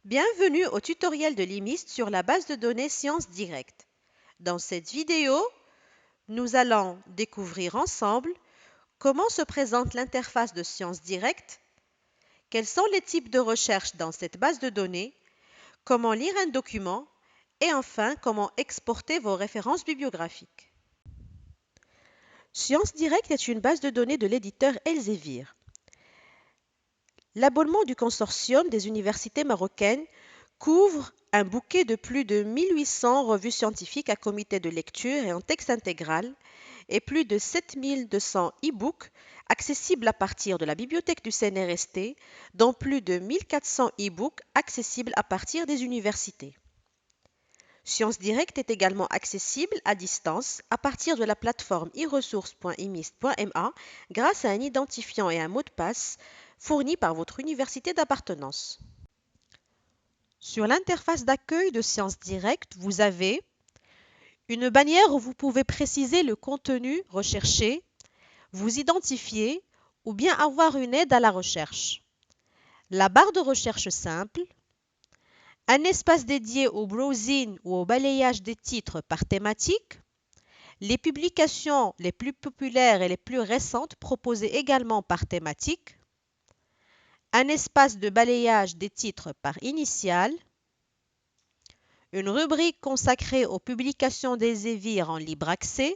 Bienvenue au tutoriel de l'IMIST sur la base de données Sciences Directes. Dans cette vidéo, nous allons découvrir ensemble comment se présente l'interface de Sciences Directes, quels sont les types de recherche dans cette base de données, comment lire un document et enfin comment exporter vos références bibliographiques. Sciences Directes est une base de données de l'éditeur Elsevier. L'abonnement du consortium des universités marocaines couvre un bouquet de plus de 1800 revues scientifiques à comité de lecture et en texte intégral et plus de 7200 e-books accessibles à partir de la bibliothèque du CNRST, dont plus de 1400 e-books accessibles à partir des universités. Sciences Directes est également accessible à distance à partir de la plateforme e-ressources.imist.ma grâce à un identifiant et un mot de passe fournis par votre université d'appartenance. Sur l'interface d'accueil de Sciences Directes, vous avez une bannière où vous pouvez préciser le contenu recherché, vous identifier ou bien avoir une aide à la recherche. La barre de recherche simple, un espace dédié au browsing ou au balayage des titres par thématique, les publications les plus populaires et les plus récentes proposées également par thématique, un espace de balayage des titres par initiale, une rubrique consacrée aux publications d'Elsevier en libre accès,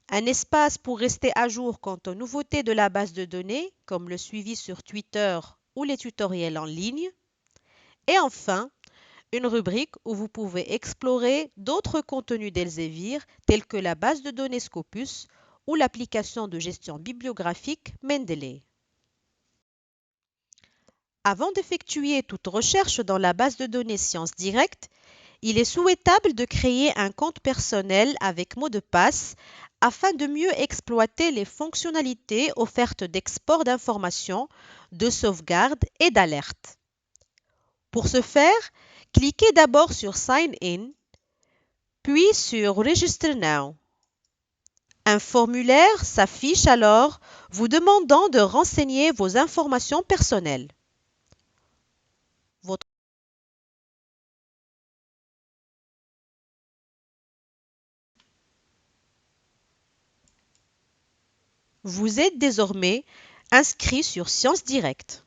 un espace pour rester à jour quant aux nouveautés de la base de données, comme le suivi sur Twitter ou les tutoriels en ligne, et enfin, une rubrique où vous pouvez explorer d'autres contenus d'Elsevier tels que la base de données Scopus ou l'application de gestion bibliographique Mendeley. Avant d'effectuer toute recherche dans la base de données Sciences Directes, il est souhaitable de créer un compte personnel avec mot de passe afin de mieux exploiter les fonctionnalités offertes d'export d'informations, de sauvegarde et d'alerte. Pour ce faire, cliquez d'abord sur Sign In, puis sur Register Now. Un formulaire s'affiche alors vous demandant de renseigner vos informations personnelles. Vous êtes désormais inscrit sur Sciences Directes.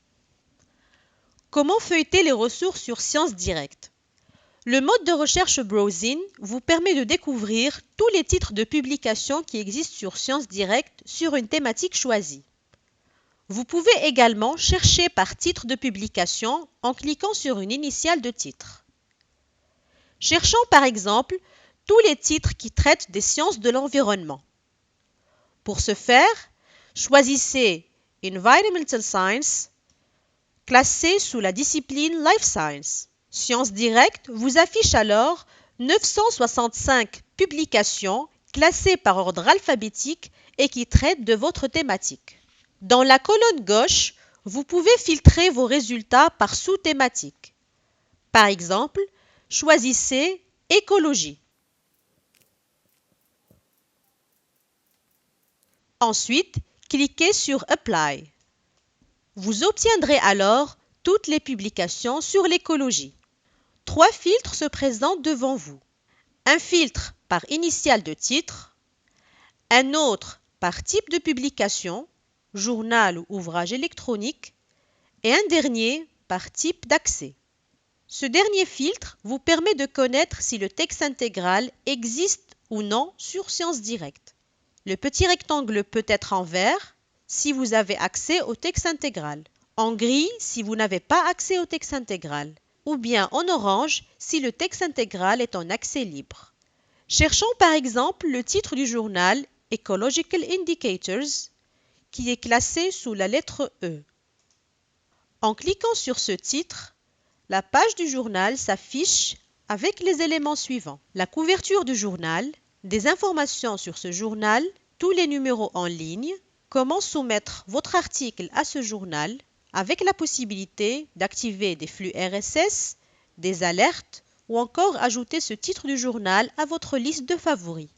Comment feuilleter les ressources sur Sciences Directes? Le mode de recherche Browsing vous permet de découvrir tous les titres de publication qui existent sur Sciences Directes sur une thématique choisie. Vous pouvez également chercher par titre de publication en cliquant sur une initiale de titre. Cherchons par exemple tous les titres qui traitent des sciences de l'environnement. Pour ce faire, choisissez Environmental Science, classé sous la discipline Life Science. Sciences Directes vous affiche alors 965 publications classées par ordre alphabétique et qui traitent de votre thématique. Dans la colonne gauche, vous pouvez filtrer vos résultats par sous-thématique. Par exemple, choisissez Écologie. Ensuite, cliquez sur Apply. Vous obtiendrez alors toutes les publications sur l'écologie. 3 filtres se présentent devant vous. Un filtre par initiale de titre, un autre par type de publication, journal ou ouvrage électronique, et un dernier par type d'accès. Ce dernier filtre vous permet de connaître si le texte intégral existe ou non sur Sciences Directes. Le petit rectangle peut être en vert si vous avez accès au texte intégral, en gris si vous n'avez pas accès au texte intégral, ou bien en orange si le texte intégral est en accès libre. Cherchons par exemple le titre du journal Ecological Indicators qui est classé sous la lettre E. En cliquant sur ce titre, la page du journal s'affiche avec les éléments suivants. La couverture du journal, des informations sur ce journal, tous les numéros en ligne, comment soumettre votre article à ce journal, avec la possibilité d'activer des flux RSS, des alertes ou encore ajouter ce titre du journal à votre liste de favoris.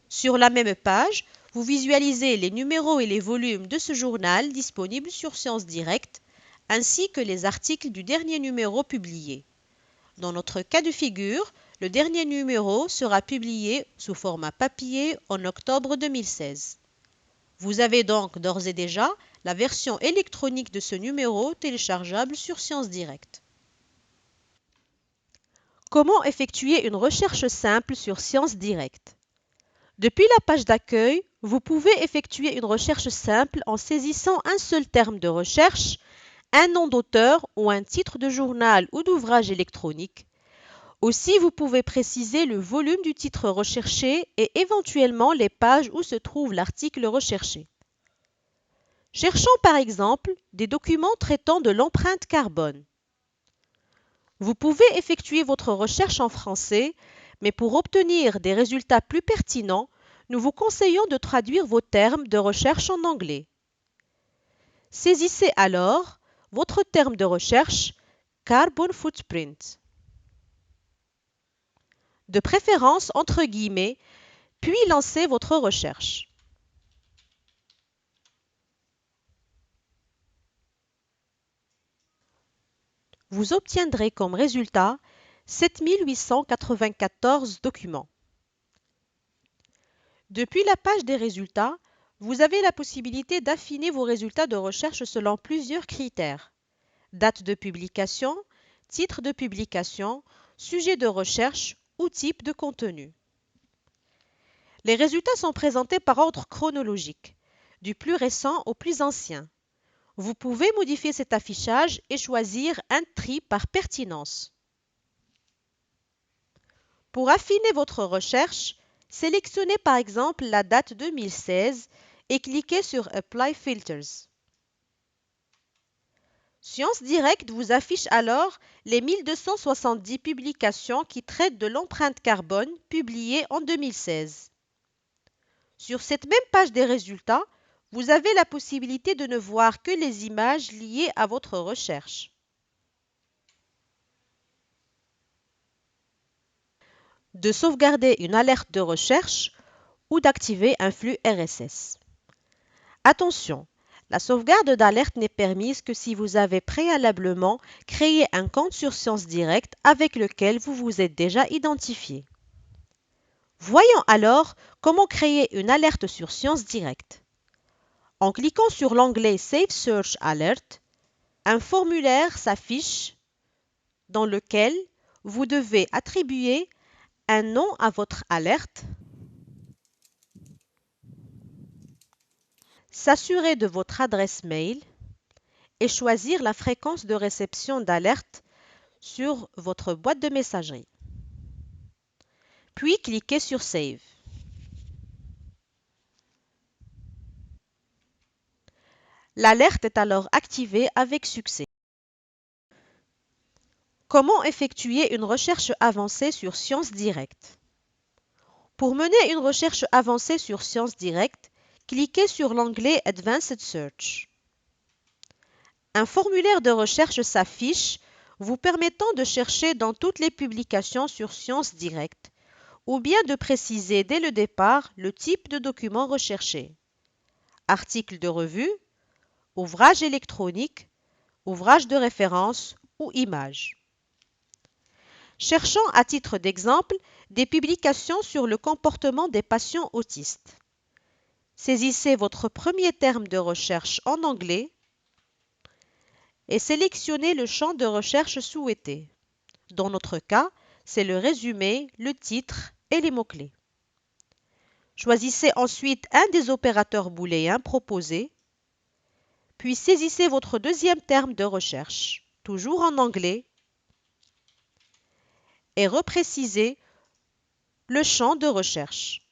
Sur la même page, vous visualisez les numéros et les volumes de ce journal disponibles sur Sciences Directes ainsi que les articles du dernier numéro publié. Dans notre cas de figure, le dernier numéro sera publié sous format papier en octobre 2016. Vous avez donc d'ores et déjà la version électronique de ce numéro téléchargeable sur Science Direct. Comment effectuer une recherche simple sur Science Direct? Depuis la page d'accueil, vous pouvez effectuer une recherche simple en saisissant un seul terme de recherche, un nom d'auteur ou un titre de journal ou d'ouvrage électronique. Aussi, vous pouvez préciser le volume du titre recherché et éventuellement les pages où se trouve l'article recherché. Cherchons par exemple des documents traitant de l'empreinte carbone. Vous pouvez effectuer votre recherche en français, mais pour obtenir des résultats plus pertinents, nous vous conseillons de traduire vos termes de recherche en anglais. Saisissez alors votre terme de recherche Carbon Footprint, de préférence entre guillemets, puis lancez votre recherche. Vous obtiendrez comme résultat 7894 documents. Depuis la page des résultats, vous avez la possibilité d'affiner vos résultats de recherche selon plusieurs critères: date de publication, titre de publication, sujet de recherche ou type de contenu. Les résultats sont présentés par ordre chronologique, du plus récent au plus ancien. Vous pouvez modifier cet affichage et choisir un tri par pertinence. Pour affiner votre recherche, sélectionnez par exemple la date 2016 et cliquez sur Apply Filters. Science Direct vous affiche alors les 1270 publications qui traitent de l'empreinte carbone publiées en 2016. Sur cette même page des résultats, vous avez la possibilité de ne voir que les images liées à votre recherche. De sauvegarder une alerte de recherche ou d'activer un flux RSS. Attention, la sauvegarde d'alerte n'est permise que si vous avez préalablement créé un compte sur Science Direct avec lequel vous vous êtes déjà identifié. Voyons alors comment créer une alerte sur Science Direct. En cliquant sur l'onglet Save Search Alert, un formulaire s'affiche dans lequel vous devez attribuer un nom à votre alerte, s'assurer de votre adresse mail et choisir la fréquence de réception d'alerte sur votre boîte de messagerie. Puis cliquez sur Save. L'alerte est alors activée avec succès. Comment effectuer une recherche avancée sur Science Direct? Pour mener une recherche avancée sur Science Direct, cliquez sur l'onglet Advanced Search. Un formulaire de recherche s'affiche vous permettant de chercher dans toutes les publications sur Science Direct ou bien de préciser dès le départ le type de document recherché: article de revue, ouvrage électronique, ouvrage de référence ou image. Cherchons à titre d'exemple des publications sur le comportement des patients autistes. Saisissez votre premier terme de recherche en anglais et sélectionnez le champ de recherche souhaité. Dans notre cas, c'est le résumé, le titre et les mots-clés. Choisissez ensuite un des opérateurs booléens proposés, puis saisissez votre deuxième terme de recherche, toujours en anglais, et reprécisez le champ de recherche,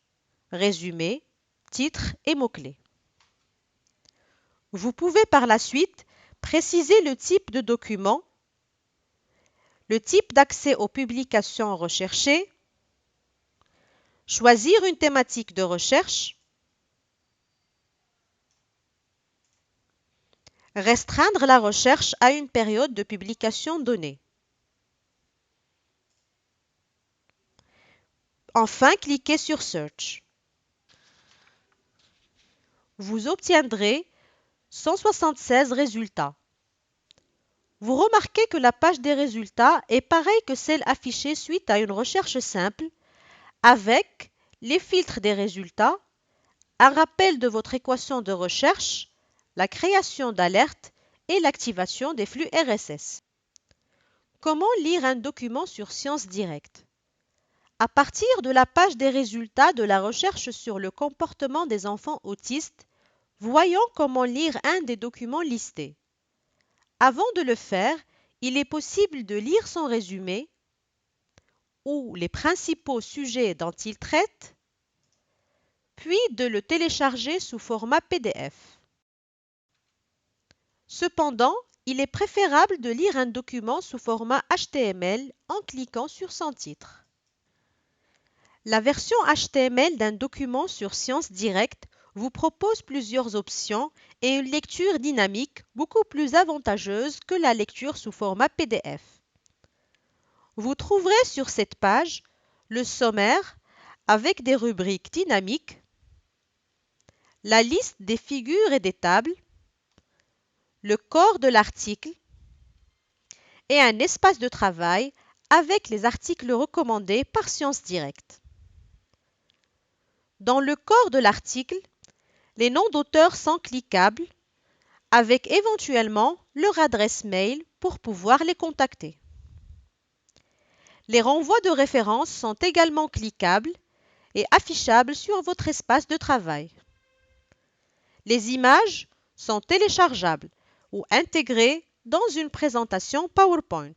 résumé, titre et mots-clés. Vous pouvez par la suite préciser le type de document, le type d'accès aux publications recherchées, choisir une thématique de recherche, restreindre la recherche à une période de publication donnée. Enfin, cliquez sur Search. Vous obtiendrez 176 résultats. Vous remarquez que la page des résultats est pareille que celle affichée suite à une recherche simple, avec les filtres des résultats, un rappel de votre équation de recherche, la création d'alertes et l'activation des flux RSS. Comment lire un document sur Science Directe? À partir de la page des résultats de la recherche sur le comportement des enfants autistes, voyons comment lire un des documents listés. Avant de le faire, il est possible de lire son résumé ou les principaux sujets dont il traite, puis de le télécharger sous format PDF. Cependant, il est préférable de lire un document sous format HTML en cliquant sur son titre. La version HTML d'un document sur Science Directe vous propose plusieurs options et une lecture dynamique beaucoup plus avantageuse que la lecture sous format PDF. Vous trouverez sur cette page le sommaire avec des rubriques dynamiques, la liste des figures et des tables, le corps de l'article et un espace de travail avec les articles recommandés par Science Directe. Dans le corps de l'article, les noms d'auteurs sont cliquables avec éventuellement leur adresse mail pour pouvoir les contacter. Les renvois de références sont également cliquables et affichables sur votre espace de travail. Les images sont téléchargeables ou intégrées dans une présentation PowerPoint.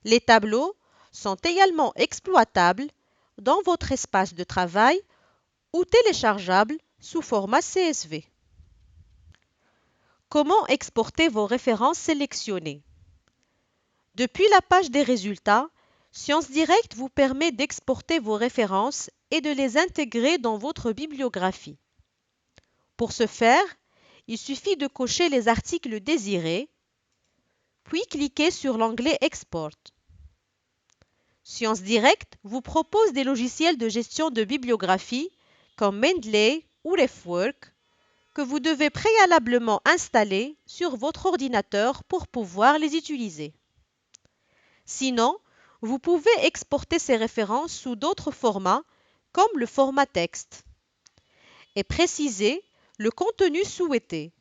Les tableaux sont également exploitables dans votre espace de travail ou téléchargeables sous format CSV. Comment exporter vos références sélectionnées? Depuis la page des résultats, Science Directe vous permet d'exporter vos références et de les intégrer dans votre bibliographie. Pour ce faire, il suffit de cocher les articles désirés, puis cliquer sur l'onglet Export. Science Directe vous propose des logiciels de gestion de bibliographie comme Mendeley ou RefWorks que vous devez préalablement installer sur votre ordinateur pour pouvoir les utiliser. Sinon, vous pouvez exporter ces références sous d'autres formats comme le format texte et préciser le contenu souhaité.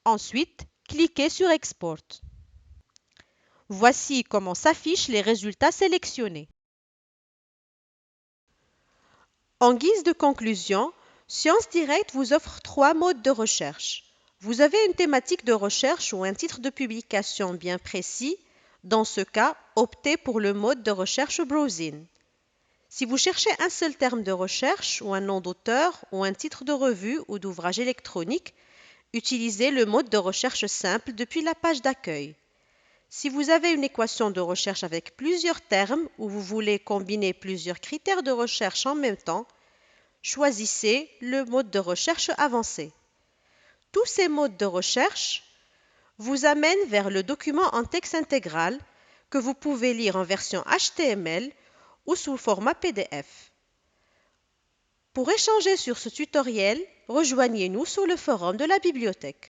Ensuite, cliquez sur Export. Voici comment s'affichent les résultats sélectionnés. En guise de conclusion, Science Directe vous offre 3 modes de recherche. Vous avez une thématique de recherche ou un titre de publication bien précis. Dans ce cas, optez pour le mode de recherche Browsing. Si vous cherchez un seul terme de recherche ou un nom d'auteur ou un titre de revue ou d'ouvrage électronique, utilisez le mode de recherche simple depuis la page d'accueil. Si vous avez une équation de recherche avec plusieurs termes ou vous voulez combiner plusieurs critères de recherche en même temps, choisissez le mode de recherche avancé. Tous ces modes de recherche vous amènent vers le document en texte intégral que vous pouvez lire en version HTML ou sous format PDF. Pour échanger sur ce tutoriel, rejoignez-nous sur le forum de la bibliothèque.